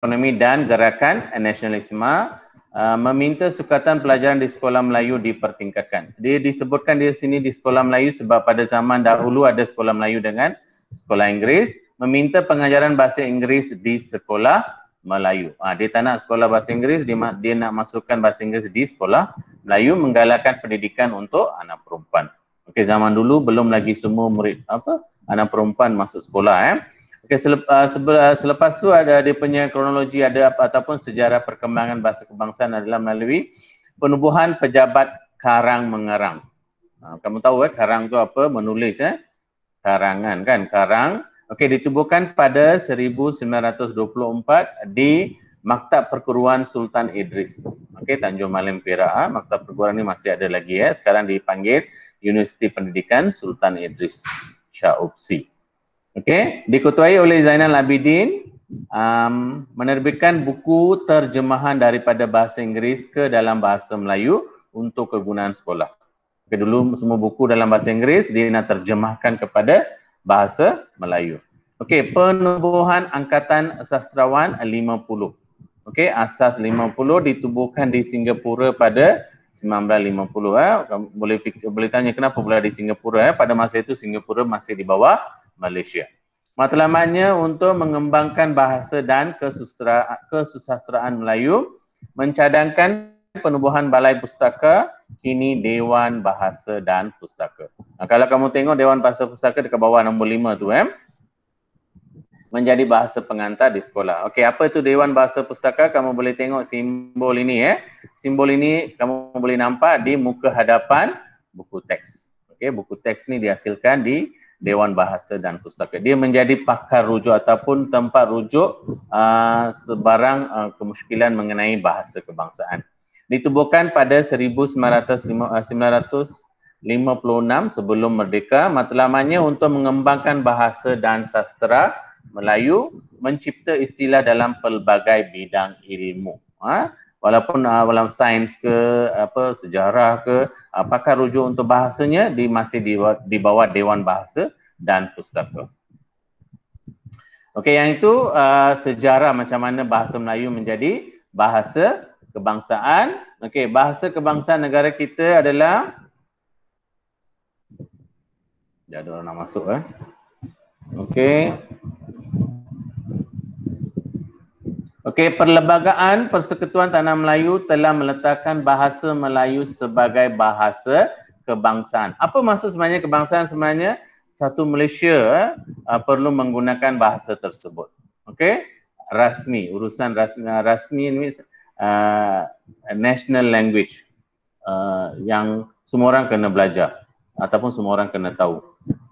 ekonomi dan gerakan nasionalisme, meminta sukatan pelajaran di sekolah Melayu dipertingkatkan. Dia disebutkan di sini di sekolah Melayu sebab pada zaman dahulu ada sekolah Melayu dengan sekolah Inggeris, meminta pengajaran bahasa Inggeris di sekolah Melayu. Dia tak nak sekolah bahasa Inggeris, dia nak masukkan bahasa Inggeris di sekolah Melayu, menggalakkan pendidikan untuk anak perempuan. Okey, zaman dulu belum lagi semua murid anak perempuan masuk sekolah. Okey, selepas tu ada dia punya kronologi ada ataupun sejarah perkembangan bahasa kebangsaan adalah melalui penubuhan pejabat karang mengarang. Kamu tahu karang tu apa? Menulis karangan kan, karang. Okey, ditubuhkan pada 1924 di Maktab Perguruan Sultan Idris. Okey, Tanjung Malim Perak. Maktab perguruan ni masih ada lagi sekarang dipanggil Universiti Pendidikan Sultan Idris Shah Upsi. Okey, diketuai oleh Zainal Abidin, menerbitkan buku terjemahan daripada bahasa Inggeris ke dalam bahasa Melayu untuk kegunaan sekolah. Okay, dulu semua buku dalam bahasa Inggeris dia nak terjemahkan kepada bahasa Melayu. Okey, penubuhan Angkatan Sastrawan 50. Okey, asas 50 ditubuhkan di Singapura pada 1950. Boleh tanya kenapa pula di Singapura? Pada masa itu Singapura masih di bawah Malaysia. Matlamatnya untuk mengembangkan bahasa dan kesusasteraan Melayu, mencadangkan penubuhan Balai Pustaka, kini Dewan Bahasa dan Pustaka. Kalau kamu tengok Dewan Bahasa Pustaka dekat bawah nombor 5 tu menjadi bahasa pengantar di sekolah. Okey, apa itu Dewan Bahasa Pustaka? Kamu boleh tengok simbol ini Simbol ini kamu boleh nampak di muka hadapan buku teks. Okey, buku teks ni dihasilkan di Dewan Bahasa dan Pustaka. Dia menjadi pakar rujuk ataupun tempat rujuk sebarang kemusykilan mengenai bahasa kebangsaan. Ditubuhkan pada 1956 sebelum merdeka. Matlamatnya untuk mengembangkan bahasa dan sastera Melayu, mencipta istilah dalam pelbagai bidang ilmu. Walaupun dalam sains ke sejarah ke, pakar rujuk untuk bahasanya masih di bawah Dewan Bahasa dan Pustaka. Okey, yang itu sejarah macam mana bahasa Melayu menjadi bahasa kebangsaan. Okey, bahasa kebangsaan negara kita adalah ada orang nak masuk Okey. Okey, Perlembagaan Persekutuan Tanah Melayu telah meletakkan bahasa Melayu sebagai bahasa kebangsaan. Apa maksud sebenarnya kebangsaan sebenarnya? Satu Malaysia perlu menggunakan bahasa tersebut. Okey, rasmi, urusan rasmi ini national language yang semua orang kena belajar ataupun semua orang kena tahu.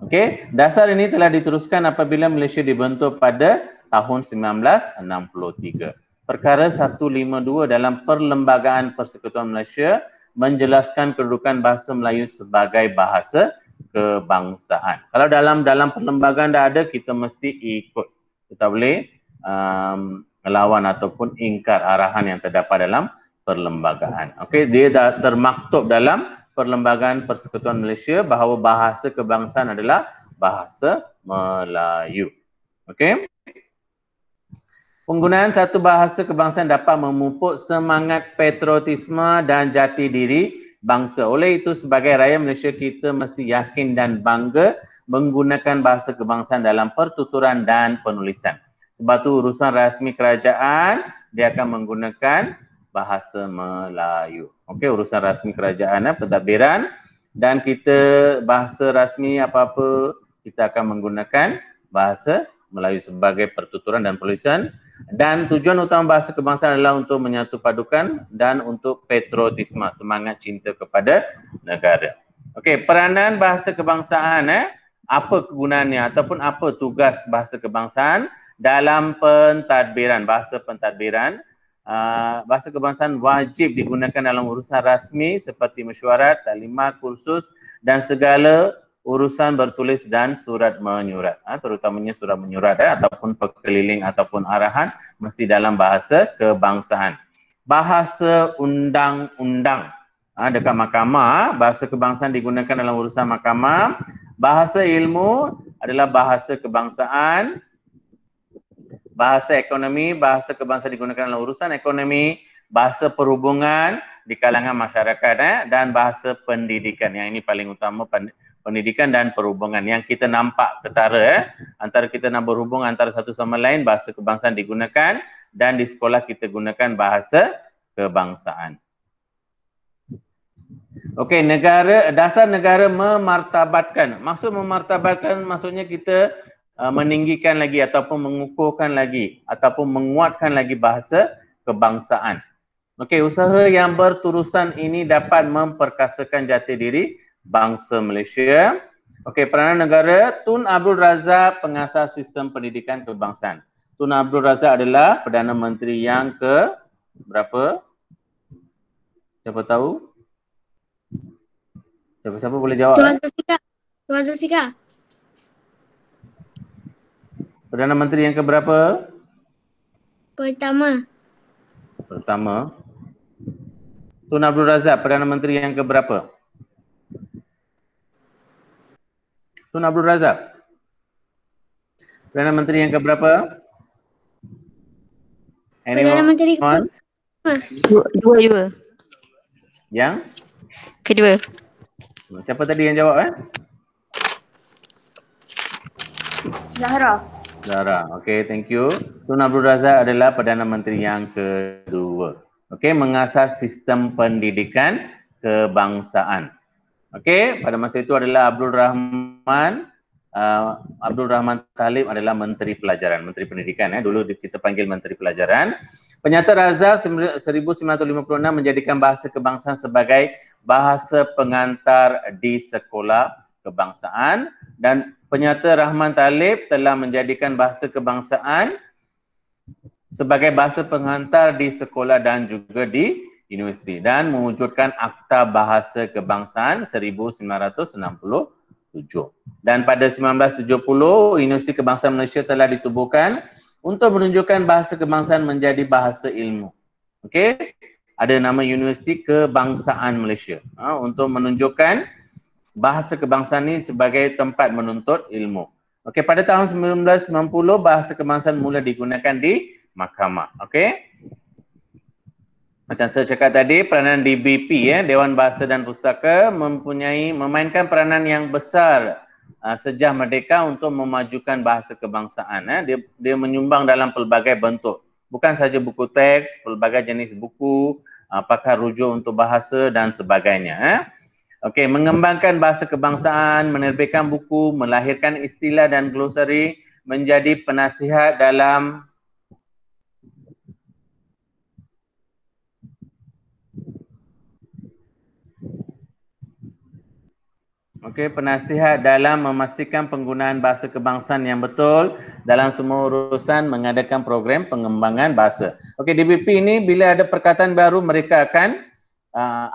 Okey, dasar ini telah diteruskan apabila Malaysia dibentuk pada tahun 1963. Perkara 152 dalam Perlembagaan Persekutuan Malaysia menjelaskan kedudukan bahasa Melayu sebagai bahasa kebangsaan. Kalau dalam perlembagaan dah ada, kita mesti ikut. Kita boleh melawan ataupun ingkar arahan yang terdapat dalam perlembagaan. Okey, dia dah termaktub dalam Perlembagaan Persekutuan Malaysia bahawa bahasa kebangsaan adalah bahasa Melayu. Okey. Penggunaan satu bahasa kebangsaan dapat memupuk semangat patriotisme dan jati diri bangsa. Oleh itu, sebagai rakyat Malaysia, kita mesti yakin dan bangga menggunakan bahasa kebangsaan dalam pertuturan dan penulisan. Sebab itu urusan rasmi kerajaan, dia akan menggunakan bahasa Melayu. Okey, urusan rasmi kerajaan, pentadbiran, dan kita bahasa rasmi apa-apa, kita akan menggunakan bahasa Melayu sebagai pertuturan dan penulisan. Dan tujuan utama bahasa kebangsaan adalah untuk menyatu padukan dan untuk patriotisme, semangat cinta kepada negara. Okey, peranan bahasa kebangsaan apa kegunaannya ataupun apa tugas bahasa kebangsaan dalam pentadbiran, bahasa pentadbiran. Bahasa kebangsaan wajib digunakan dalam urusan rasmi seperti mesyuarat, taklimat, kursus dan segala urusan bertulis dan surat menyurat, terutamanya surat menyurat ataupun perkeliling ataupun arahan mesti dalam bahasa kebangsaan. Bahasa undang-undang dekat mahkamah, bahasa kebangsaan digunakan dalam urusan mahkamah. Bahasa ilmu adalah bahasa kebangsaan. bahasa ekonomi, bahasa kebangsaan digunakan dalam urusan ekonomi, bahasa perhubungan di kalangan masyarakat dan bahasa pendidikan. Yang ini paling utama, pendidikan dan perhubungan. Yang kita nampak ketara antara kita nak berhubung antara satu sama lain, bahasa kebangsaan digunakan dan di sekolah kita gunakan bahasa kebangsaan. Okey, dasar negara memartabatkan. Maksud memartabatkan maksudnya kita meninggikan lagi ataupun mengukuhkan lagi ataupun menguatkan lagi bahasa kebangsaan. Okey, usaha yang berterusan ini dapat memperkasakan jati diri bangsa Malaysia. Okey, peranan negara, Tun Abdul Razak pengasas sistem pendidikan kebangsaan. Tun Abdul Razak adalah Perdana Menteri yang ke berapa? Siapa tahu? Siapa boleh jawab? Tuan Zulfikar. Perdana Menteri yang ke berapa? Pertama. Tun Abdul Razak, Perdana Menteri yang ke berapa? Tun Abdul Razak, Perdana Menteri yang ke berapa? Perdana Menteri Dua. Yang? Kedua. Siapa tadi yang jawab? Zahra. Okey, thank you. Tun Abdul Razak adalah Perdana Menteri yang kedua. Okey, mengasas sistem pendidikan kebangsaan. Okey, pada masa itu adalah Abdul Rahman Talib adalah Menteri Pelajaran, Menteri Pendidikan. Dulu kita panggil Menteri Pelajaran. Penyata Razak 1956 menjadikan bahasa kebangsaan sebagai bahasa pengantar di sekolah kebangsaan dan Penyata Rahman Talib telah menjadikan bahasa kebangsaan sebagai bahasa pengantar di sekolah dan juga di universiti dan mewujudkan Akta Bahasa Kebangsaan 1967. Dan pada 1970, Universiti Kebangsaan Malaysia telah ditubuhkan untuk menunjukkan bahasa kebangsaan menjadi bahasa ilmu. Okey, ada nama Universiti Kebangsaan Malaysia untuk menunjukkan bahasa kebangsaan ini sebagai tempat menuntut ilmu. Okey, pada tahun 1990 bahasa kebangsaan mula digunakan di mahkamah. Okey. Macam saya cakap tadi, peranan DBP Dewan Bahasa dan Pustaka memainkan peranan yang besar sejak merdeka untuk memajukan bahasa kebangsaan. Dia menyumbang dalam pelbagai bentuk. Bukan saja buku teks, pelbagai jenis buku, pakar rujuk untuk bahasa dan sebagainya. Okey, mengembangkan bahasa kebangsaan, menerbitkan buku, melahirkan istilah dan glosari, menjadi penasihat dalam penasihat dalam memastikan penggunaan bahasa kebangsaan yang betul dalam semua urusan, mengadakan program pengembangan bahasa. Okey, DBP ini bila ada perkataan baru mereka akan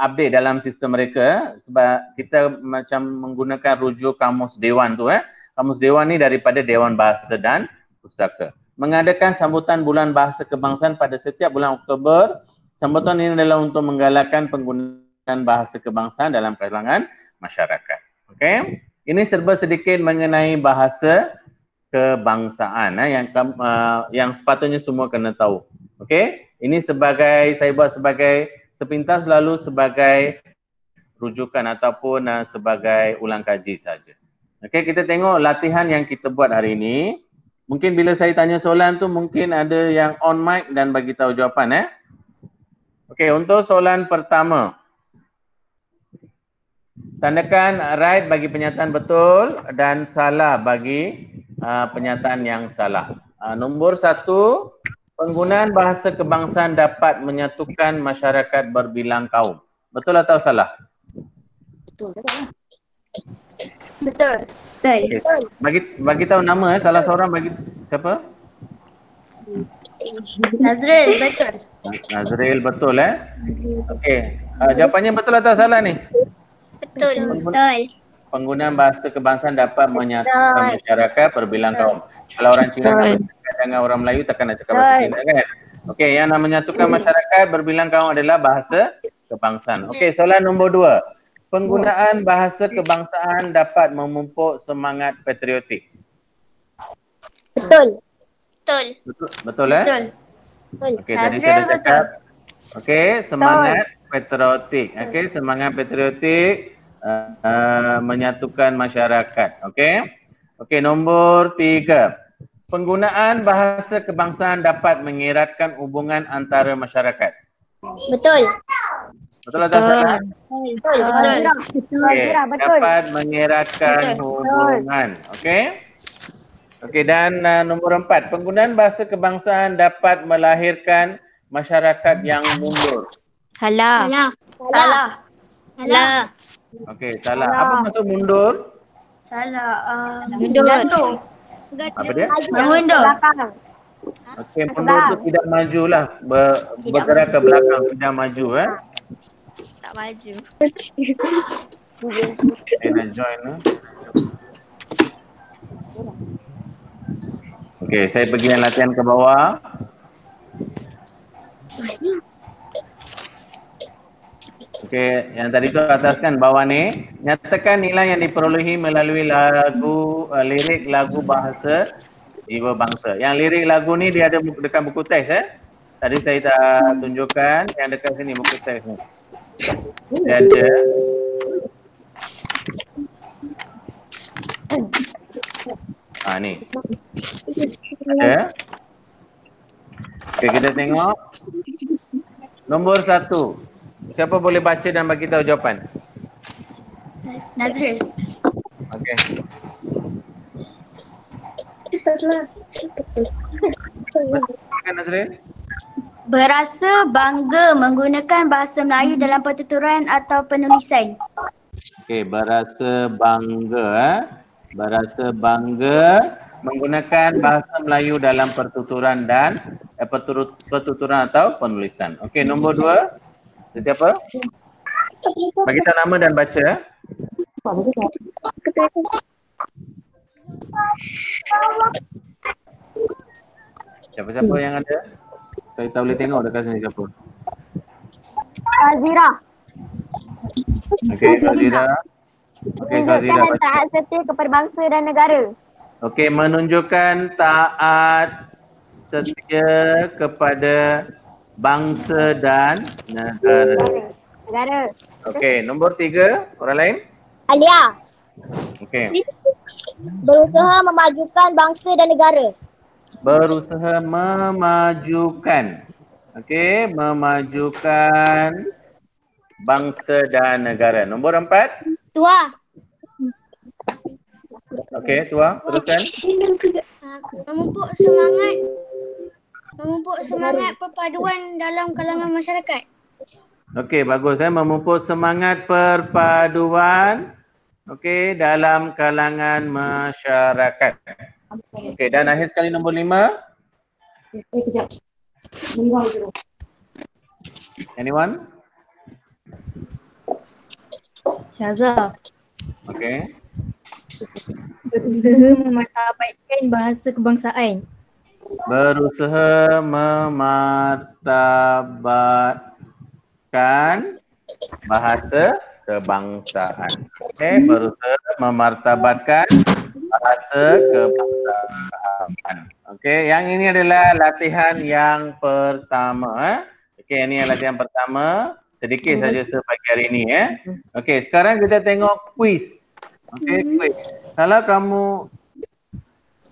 update dalam sistem mereka sebab kita macam menggunakan rujuk kamus dewan tu Kamus dewan ni daripada Dewan Bahasa dan Pustaka. Mengadakan sambutan bulan bahasa kebangsaan pada setiap bulan Oktober. Sambutan ini adalah untuk menggalakkan penggunaan bahasa kebangsaan dalam kalangan masyarakat. Okey, ini serba sedikit mengenai bahasa kebangsaan yang sepatutnya semua kena tahu. Okey, ini saya buat sebagai sepintas lalu sebagai rujukan ataupun sebagai ulang kaji saja. Okey, kita tengok latihan yang kita buat hari ini. Mungkin bila saya tanya soalan tu mungkin ada yang on mic dan bagi tahu jawapan Okey, untuk soalan pertama. Tandakan right bagi penyataan betul dan salah bagi penyataan yang salah. Nombor 1, penggunaan bahasa kebangsaan dapat menyatukan masyarakat berbilang kaum. Betul atau salah? Betul. Okay. Bagi tahu nama salah seorang bagi siapa? Nazril, betul. Nazril, betul Okey. Jawapannya betul atau salah ni? Betul. Penggunaan bahasa kebangsaan dapat menyatukan masyarakat berbilang kaum. Kalau orang Cina nak bercakap dengan orang Melayu takkan nak cakap bahasa Cina kan? Okey, yang nak menyatukan masyarakat berbilang kaum adalah bahasa kebangsaan. Okey, soalan nombor 2. Penggunaan bahasa kebangsaan dapat memupuk semangat patriotik. Betul. Betul. Betul Betul. Okey, tadi Nazril saya dah betul. cakap. Okey, semangat patriotik. Okey, semangat patriotik menyatukan masyarakat. Okey. Okey, nombor 3. Penggunaan bahasa kebangsaan dapat mengeratkan hubungan antara masyarakat. Betul. Betul atau salah? Betul. Betul. Okey, dapat mengeratkan hubungan. Okey. Okey, dan nombor 4. Penggunaan bahasa kebangsaan dapat melahirkan masyarakat yang mundur. Salah. Salah. Salah. Okey, salah. Apa maksud mundur? Salah. Mundur. Jatuh. Apa dia? Mengundur. Okey, mundur tu tidak majulah. Bergerak ke belakang, tidak maju Tak maju. Saya nak join Okey, saya pergi yang latihan ke bawah. Okey, yang tadi tu atas kan, bawah ni. Nyatakan nilai yang diperolehi melalui lirik lagu bahasa jiwa bangsa. Yang lirik lagu ni dia ada dekat buku teks Tadi saya tak tunjukkan yang dekat sini buku teks ni. Dia ada. Ni. Ada. Okey, kita tengok. Nombor 1. Siapa boleh baca dan bagi tahu jawapan? Nazril. Okey. Silakan Nazril. Berasa bangga menggunakan bahasa Melayu dalam pertuturan atau penulisan. Okey, berasa bangga berasa bangga menggunakan bahasa Melayu dalam pertuturan dan pertuturan atau penulisan. Okey, nombor 2. Siapa? Bagi tahu nama dan baca. Siapa-siapa yang ada? Saya tak boleh tengok dekat sini siapa. Azira. Okey, Azira. Okey, Azira baca. Taat setia kepada bangsa dan negara. Okey, menunjukkan taat setia kepada bangsa dan negara. Okey, nombor 3, orang lain? Alia. Okey. Berusaha memajukan bangsa dan negara. Berusaha memajukan. Okey, memajukan bangsa dan negara. Nombor 4. Tua. Okey, Tua, teruskan. Memupuk semangat perpaduan dalam kalangan masyarakat. Okey, bagus memupuk semangat perpaduan dalam kalangan masyarakat. Okey, dan akhir sekali nombor 5. Anyone? Syaza. Okey. Berusaha memartabatkan bahasa kebangsaan. Berusaha memartabatkan bahasa kebangsaan. Okey, berusaha memartabatkan bahasa kebangsaan. Okey, yang ini adalah latihan yang pertama. Okey, ini yang latihan pertama. Sedikit saja sepagi hari ini Okey, sekarang kita tengok quiz. Okey, quiz. Kalau kamu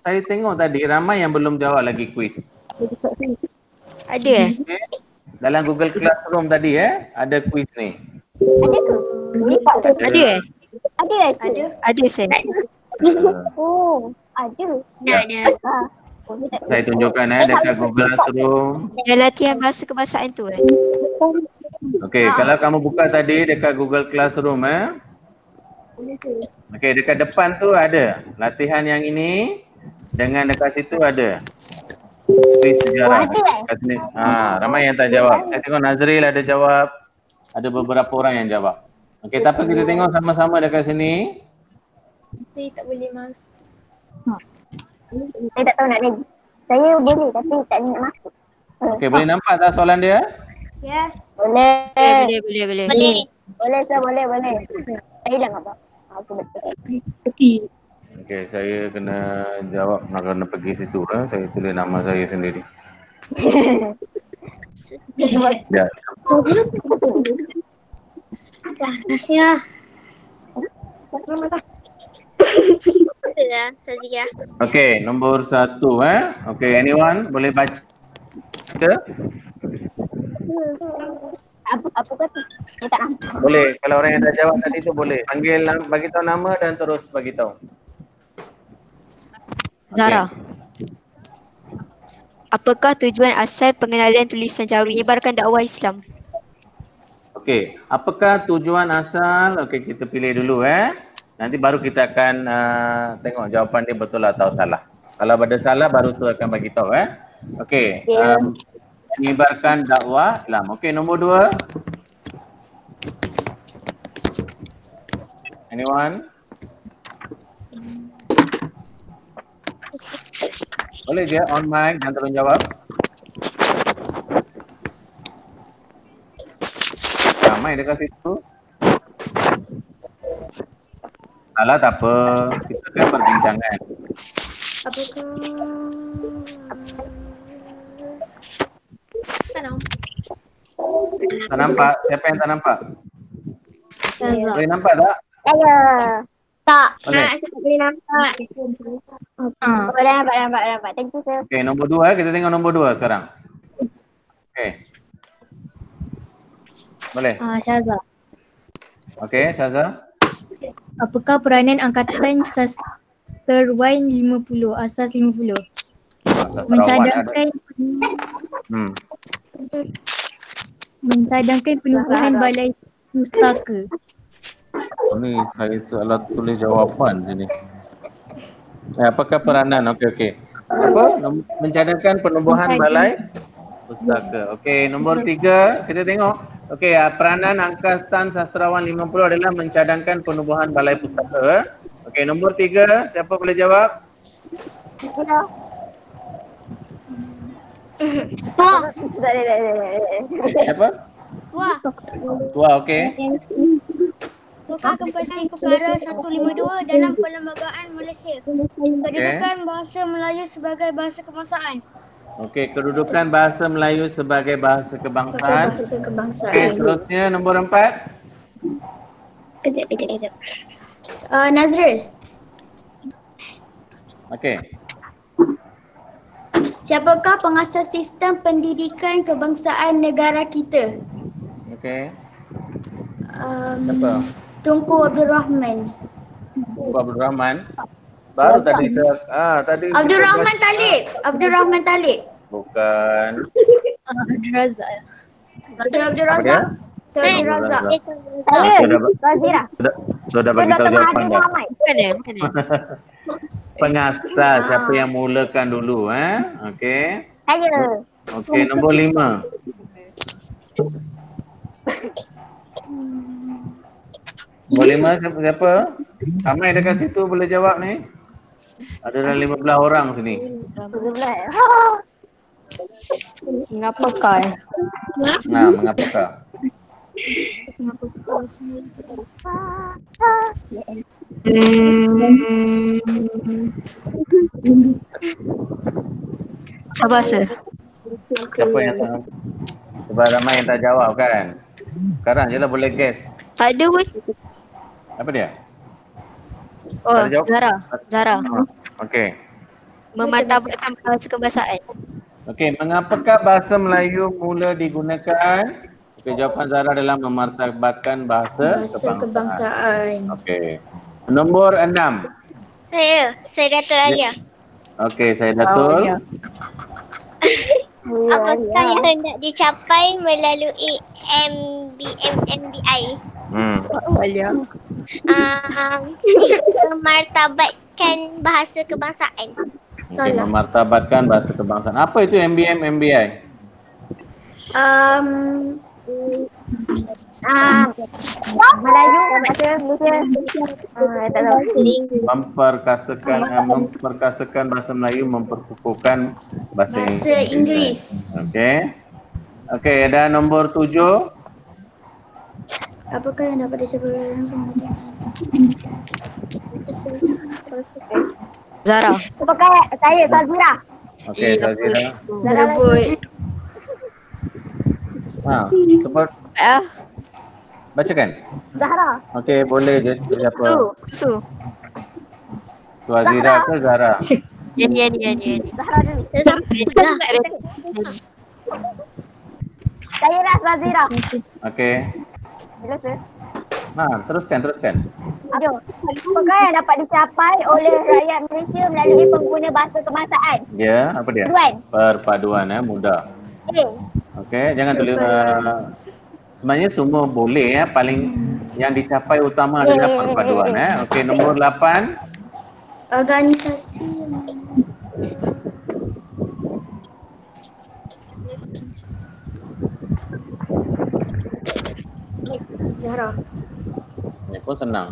saya tengok tadi ramai yang belum jawab lagi quiz. Ada Okay. Dalam Google Classroom tadi ada quiz ni. Ada Ada. Ada saya. Oh, ada. Ada. Saya tunjukkan dekat Google Classroom. Yang latihan bahasa kebangsaan tu Okey, kalau kamu buka tadi dekat Google Classroom okey, dekat depan tu ada latihan yang ini dengan dekat situ ada quiz sejarah. Kat sini. Ramai yang tak jawab. Saya tengok Nazril ada jawab. Ada beberapa orang yang jawab. Okey, tapi kita tengok sama-sama dekat sini. Saya tak boleh masuk. Saya tak tahu nak lagi. Saya boleh tapi tak nak masuk. Okey, boleh nampak tak soalan dia? Yes. Boleh. Boleh. Boleh, sir, boleh. Saya dah nampak. Aku betul. Okey, saya kena jawab nak kena pergi situ lah. Saya tulis nama saya sendiri. Ya. Rahsia. Betul lah, Sazira. Okey, nombor 1 Okey, anyone boleh baca? Apa kata? Saya tak nampak. Boleh. Kalau orang yang dah jawab tadi tu boleh. Panggil, bagi tahu nama dan terus bagi tahu. Zara. Apakah tujuan asal pengenalan tulisan Jawi ibaratkan dakwah Islam? Okey, apakah tujuan asal? Okey, kita pilih dulu Nanti baru kita akan tengok jawapan dia betul atau salah. Kalau ada salah baru tu akan bagi tahu Okey, mengibarkan dakwah Islam. Okey, nombor 2. Anyone? Boleh je on mic dan tolong jawab. Ramai dekat situ. Salah tak apa. Kita kan perbincangan. Tak nampak? Siapa yang tak nampak? Boleh nampak tak? Saya. Tak. Boleh. Saya tak boleh nampak. Dah nampak. Thank you, sir. Okey, nombor 2 kita tengok nombor 2 sekarang. Okey. Boleh? Syaza. Okey, Syaza. Apakah peranan angkatan sastrawan 50, asas 50? Mencadangkan mencadangkan penubuhan balai pustaka. Ni saya salah tulis jawapan sini. Apakah peranan? Okey. Apa? Mencadangkan penubuhan balai pustaka. Okey, nombor 3 kita tengok. Okey, peranan angkatan sastrawan 50 adalah mencadangkan penubuhan balai pustaka. Okey, nombor 3 siapa boleh jawab? Siapa? Tua, okey. Bukan kepentingan perkara 152 dalam Perlembagaan Malaysia. Kedudukan bahasa Melayu sebagai bahasa kebangsaan. Okey, kedudukan bahasa Melayu sebagai bahasa kebangsaan. Okey, seterusnya nombor 4. Kejap. Nazrul. Okey. Siapakah pengasas sistem pendidikan kebangsaan negara kita? Okey. Siapa? Tunku Abdul Rahman. Abdul Rahman. Baru tadi tadi Abdul Rahman Talib. Bukan. Abdul Razak. Abdul Razak. Abdul Razak. Razira. Sudah bagi tahu jawapan dah. Bukan. Pengasas siapa yang mulakan dulu Okey. Saya. Okey, nombor 5. Nombor 5 siapa? Ramai dekat situ boleh jawab ni. Ada dalam 15 orang sini. Mengapakah? Mengapakah? Sabar sir. Siapa yang tak? Sebab ramai yang tak jawab kan. Sekarang je lah boleh guess. Tak ada pun. Apa dia? Oh, Tak ada jawab? Zara. Okey. Memartabatkan bahasa kebangsaan. Okey, mengapakah bahasa Melayu mula digunakan? Okey, jawapan Zara adalah memartabatkan bahasa kebangsaan. Okey. Nombor 6. Saya Datuk Raya. Okey, saya Datul. Apakah yang hendak dicapai melalui MBI? Memartabatkan bahasa kebangsaan. Okey, memartabatkan bahasa kebangsaan. Apa itu MBI? Melayu bahasa Malaysia. Tak tahu. Memperkasakan bahasa Melayu, memperkukuhkan bahasa Inggeris. Okey. Okey, ada nombor 7. Apakah yang dapat disebut langsung? Zara. Apakah saya Sazira? Okey, Zazira. Zara lagi. Sebut bacakan. Zahra. Okey, boleh je siapa? Su. Zazira ke Zara? Yani. Zahra dulu. Lah. Saya lah Sazira. Okey. Bila sir? Teruskan. Apakah yang dapat dicapai oleh rakyat Malaysia melalui pengguna bahasa kebangsaan? Ya, apa dia? Perpaduan mudah. Okey, jangan tulis sebenarnya semua boleh paling yang dicapai utama adalah perpaduan Okey, nombor 8. Organisasi. Zahra. Ini pun senang.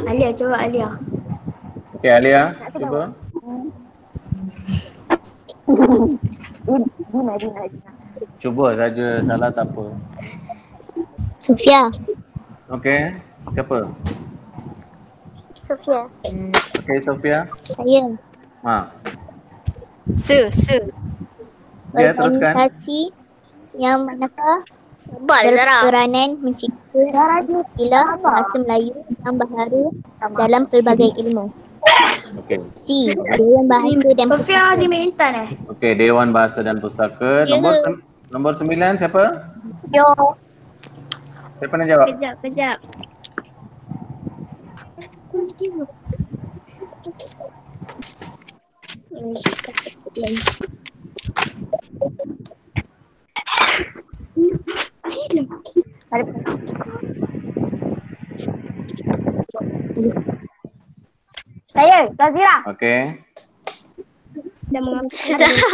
Alia, coba Alia. Okey, Alia, cuba. Dina. Cuba saja, salah tak apa. Sofia. Okey, siapa? Sofia. Okey, Sofia. Saya. Su. Ya, teruskan. Organisasi yang manakah berperanan mencipta istilah bahasa Melayu yang baharu dalam pelbagai ilmu. Okey. C. Dewan Bahasa dan Sofia Pustaka. di Intan Okey, Dewan Bahasa dan Pustaka. Nombor 9 siapa? Yo. Siapa nak jawab? Kejap. Saya Sazira. Okey.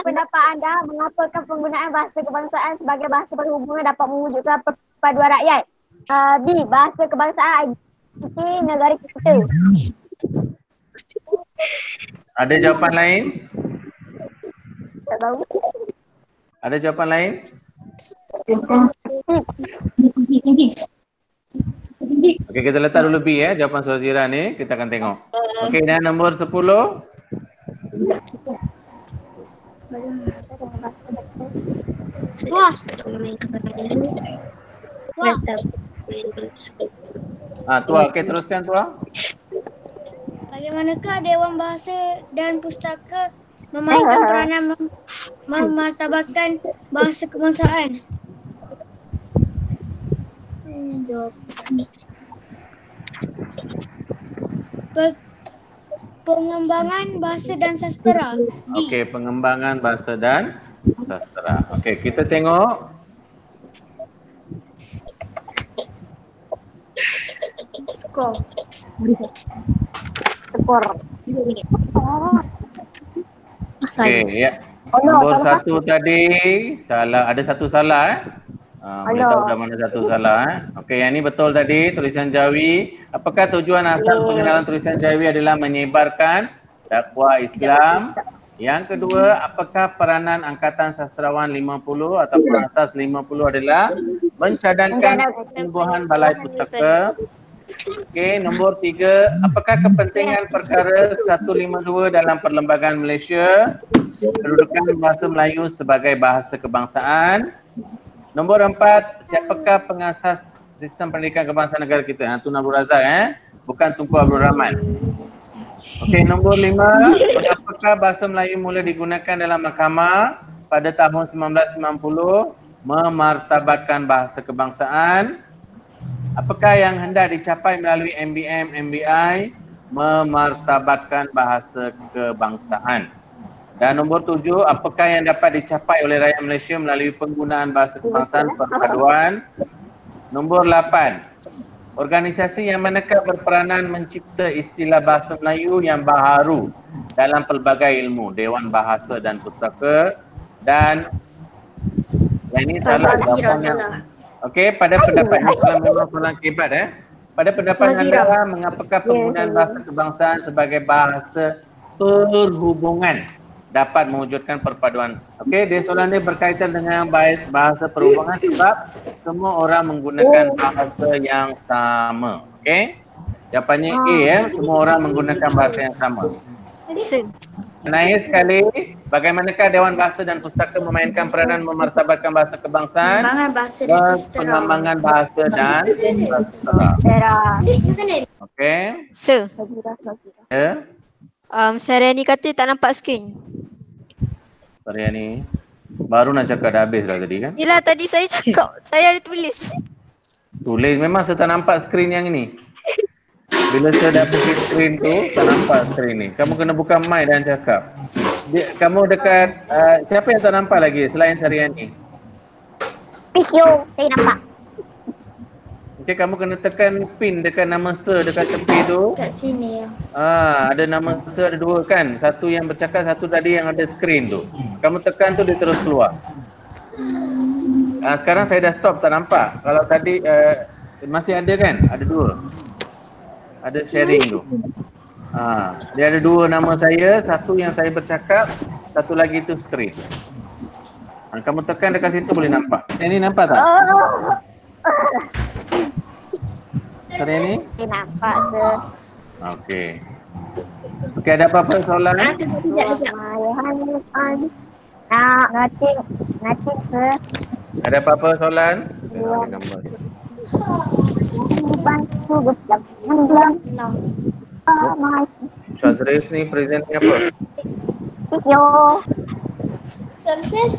Pendapat anda mengapakah penggunaan bahasa kebangsaan sebagai bahasa berhubungan dapat mewujudkan perpaduan rakyat? B. Bahasa kebangsaan identiti negara kita. Ada jawapan lain? Tak tahu. Ada jawapan lain? Okey, kita letak dulu B jawapan Suazira ni. Kita akan tengok. Okey, dan nombor 10. Wah. Tua, okey, teruskan Tua. Bagaimanakah Dewan Bahasa dan Pustaka memainkan peranan memartabatkan bahasa kebangsaan? Pengembangan bahasa dan sastera. Okey, pengembangan bahasa dan sastera. Okey, kita tengok. Skor. Okey, ya. Nombor 1 tadi salah, ada satu salah boleh tahu dah mana satu salah Okey, yang ni betul tadi, tulisan Jawi. Apakah tujuan asal pengenalan tulisan Jawi adalah menyebarkan dakwah Islam? Yang kedua, apakah peranan Angkatan Sastrawan 50 ataupun asas 50 adalah mencadangkan pertumbuhan balai pustaka? Okey, nombor 3, apakah kepentingan perkara 152 dalam Perlembagaan Malaysia kedudukan bahasa Melayu sebagai bahasa kebangsaan? Nombor 4, siapakah pengasas sistem pendidikan kebangsaan negara kita? Tun Abdul Razak bukan Tunku Abdul Rahman. Okey, nombor 5, apakah bahasa Melayu mula digunakan dalam mahkamah pada tahun 1990 memartabatkan bahasa kebangsaan? Apakah yang hendak dicapai melalui MBM, MBI memartabatkan bahasa kebangsaan? Dan nombor 7, apakah yang dapat dicapai oleh rakyat Malaysia melalui penggunaan bahasa kebangsaan perpaduan? Nombor 8, organisasi yang manakah berperanan mencipta istilah bahasa Melayu yang baharu dalam pelbagai ilmu? Dewan Bahasa dan Pustaka. Dan yang ini salah. Okey, pada pendapat ini memang soalan kebat Pada pendapat anda, mengapakah penggunaan bahasa kebangsaan sebagai bahasa perhubungan dapat mewujudkan perpaduan. Okey, dia soalan dia berkaitan dengan bahasa perhubungan sebab semua orang menggunakan bahasa yang sama. Okey? Jawapannya A ya, semua orang menggunakan bahasa yang sama. Sir. Terakhir sekali, bagaimanakah Dewan Bahasa dan Pustaka memainkan peranan memartabatkan bahasa kebangsaan? Pengembangan bahasa dan sastera. Pengembangan bahasa dan sastera. Okey. Sir. Ya. Saryani kata tak nampak skrin. Saryani baru nak cakap dah habis dah tadi kan? Yelah tadi saya cakap, saya ada tulis. Tulis memang saya tak nampak skrin yang ini. Bila saya dah buka skrin tu, tak nampak skrin ni. Kamu kena buka mic dan cakap. Kamu dekat, siapa yang tak nampak lagi selain Saryani? Pisyo, saya nampak. Okey, kamu kena tekan pin dekat nama sir dekat tepi tu. Kat sini ya. Ada nama sir ada dua kan? Satu yang bercakap, satu tadi yang ada skrin tu. Kamu tekan tu dia terus keluar. Sekarang saya dah stop, tak nampak. Kalau tadi masih ada kan? Ada dua. Ada sharing tu. Dia ada dua nama saya, satu yang saya bercakap, satu lagi tu skrin. Kamu tekan dekat situ boleh nampak. Ini nampak tak? Hari ni? Saya nampak, sir. Okey. Okey, ada apa-apa soalan? Ngatik, sir. Ada apa-apa soalan? Bantu bersama. Syazris ni present ni apa? Pisyo. Sukses.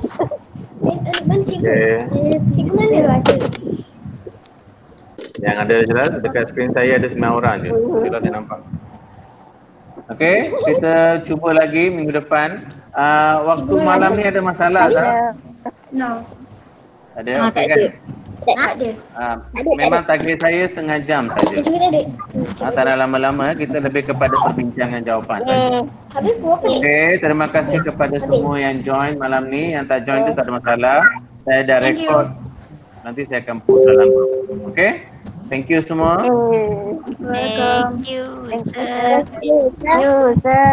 Okey. Cikgu mana ada? Yang ada jelas dekat skrin saya ada 9 orang je. Jelas saya nampak. Okey, kita cuba lagi minggu depan. Waktu malam ni ada masalah tak? No. Ada? Okey kan? Tak ada. Memang target saya setengah jam saja. Cikgu tak ada. Tak nak lama-lama, kita lebih kepada perbincangan jawapan. Habis berapa? Okey, terima kasih kepada semua yang join malam ni. Yang tak join tu tak ada masalah. Saya dah Thank you. record. Nanti saya akan post dalam group. Okey? Thank you semua. Thank you, sir. Thank you, sir.